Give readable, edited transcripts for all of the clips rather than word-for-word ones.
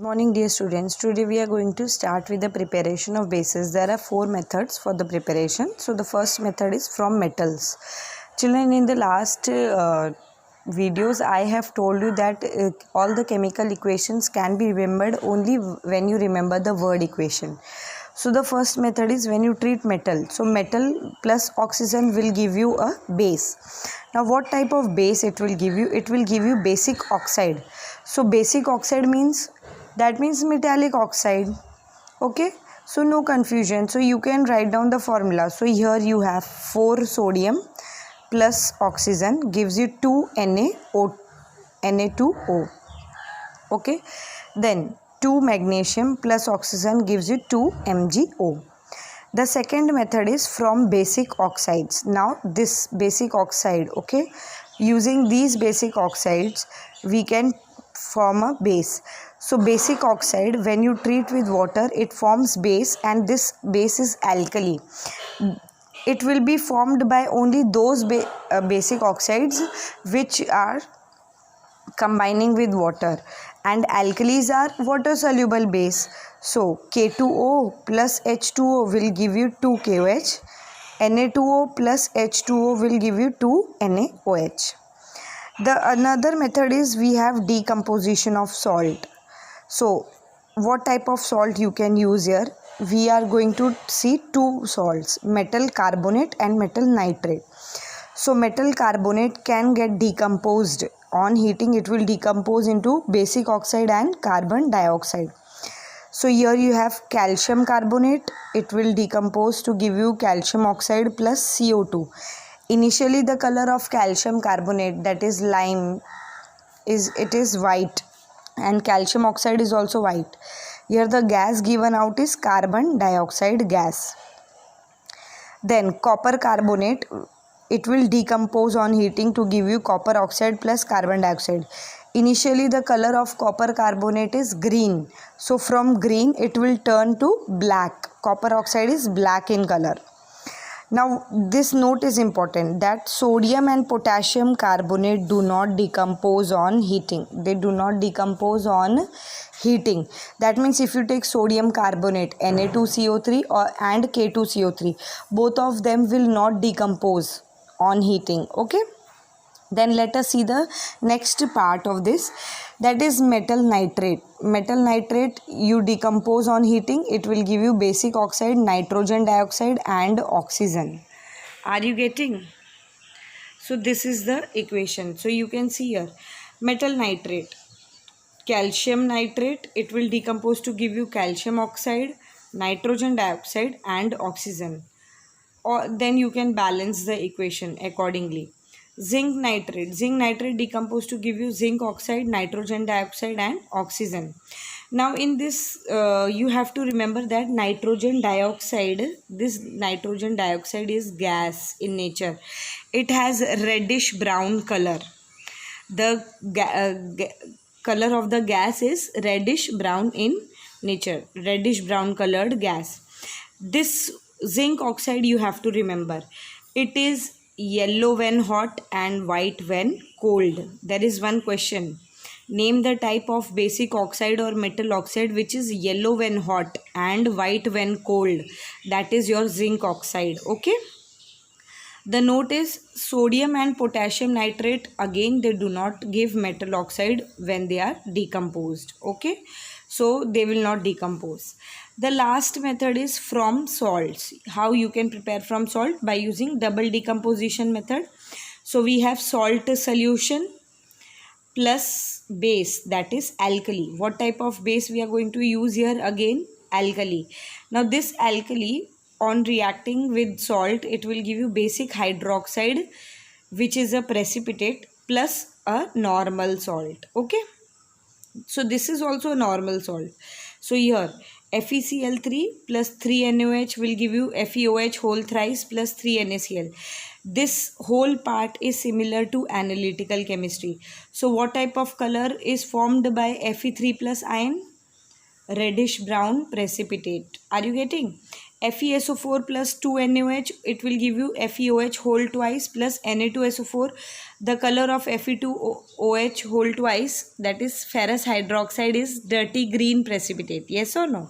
Morning dear students, today we are going to start with the preparation of bases. There are 4 methods for the preparation. So the first method is from metals. Children, in the last videos I have told you that all the chemical equations can be remembered only when you remember the word equation. So the first method is when you treat metal. So metal plus oxygen will give you a base. Now what type of base it will give you? It will give you basic oxide. So basic oxide means metallic oxide. Okay, so no confusion. So you can write down the formula. So here you have 4 sodium plus oxygen gives you 2 Na2O. Okay, then 2 magnesium plus oxygen gives you 2 MgO. The second method is from basic oxides. Now this basic oxide, okay, using these basic oxides we can form a base. So basic oxide, when you treat with water, it forms base, and this base is alkali. It will be formed by only those basic oxides which are combining with water, and alkalis are water soluble base. So K2O plus H2O will give you 2 KOH. Na2O plus H2O will give you 2 NaOH. The another method is we have decomposition of salt. So what type of salt you can use here? We are going to see 2 salts, metal carbonate and metal nitrate. So metal carbonate can get decomposed on heating. It will decompose into basic oxide and carbon dioxide. So here you have calcium carbonate. It will decompose to give you calcium oxide plus CO2. Initially the color of calcium carbonate, that is lime, is white, and calcium oxide is also white. Here the gas given out is carbon dioxide gas. Then copper carbonate, it will decompose on heating to give you copper oxide plus carbon dioxide. Initially the color of copper carbonate is green. So from green it will turn to black. Copper oxide is black in color. Now this note is important, that sodium and potassium carbonate do not decompose on heating. They do not decompose on heating. That means if you take sodium carbonate, Na2CO3 and K2CO3, both of them will not decompose on heating. Okay. Then let us see the next part of this, that is metal nitrate. Metal nitrate, you decompose on heating, it will give you basic oxide, nitrogen dioxide and oxygen. Are you getting? So this is the equation. So you can see here, metal nitrate, calcium nitrate, it will decompose to give you calcium oxide, nitrogen dioxide and oxygen. Or then you can balance the equation accordingly. Zinc nitrate decompose to give you zinc oxide, nitrogen dioxide and oxygen. Now in this you have to remember that nitrogen dioxide, this nitrogen dioxide is gas in nature. It has reddish brown color. The color of the gas is reddish brown in nature, reddish brown colored gas. This zinc oxide, you have to remember, it is yellow when hot and white when cold. There is one question. Name the type of basic oxide or metal oxide which is yellow when hot and white when cold. That is your zinc oxide. Okay. The note is sodium and potassium nitrate, again they do not give metal oxide when they are decomposed. Okay. So they will not decompose. The last method is from salts. How you can prepare from salt? By using double decomposition method. So we have salt solution plus base, that is alkali. What type of base we are going to use here? Again alkali. Now this alkali, on reacting with salt, it will give you basic hydroxide, which is a precipitate, plus a normal salt. Okay. So this is also a normal salt. So here FeCl3 plus 3NaOH will give you FeOH whole thrice plus 3NaCl. This whole part is similar to analytical chemistry. So what type of color is formed by Fe3 plus ion? Reddish brown precipitate. Are you getting? FeSO4 plus 2NaOH, it will give you FeOH whole twice plus Na2SO4. The color of Fe2OH whole twice, that is ferrous hydroxide, is dirty green precipitate. Yes or no?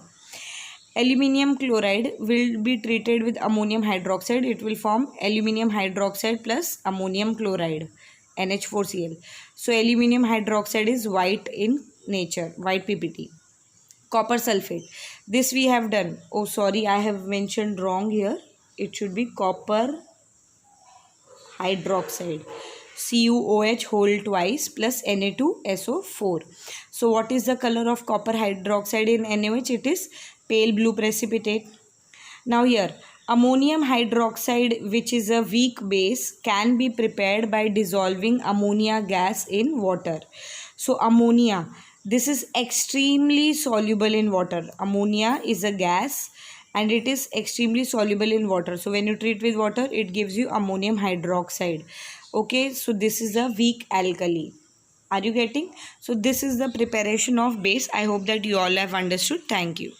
Aluminium chloride will be treated with ammonium hydroxide. It will form aluminium hydroxide plus ammonium chloride, NH4Cl. So aluminium hydroxide is white in nature, white PPT. Copper sulfate, this we have done. Oh sorry, I have mentioned wrong here. It should be copper hydroxide, CuOH whole twice plus Na2SO4. So what is the color of copper hydroxide in NaOH? It is pale blue precipitate. Now here, ammonium hydroxide, which is a weak base, can be prepared by dissolving ammonia gas in water. So ammonia, this is extremely soluble in water. Ammonia is a gas and it is extremely soluble in water. So when you treat with water, it gives you ammonium hydroxide. Okay, so this is a weak alkali. Are you getting? So this is the preparation of base. I hope that you all have understood. Thank you.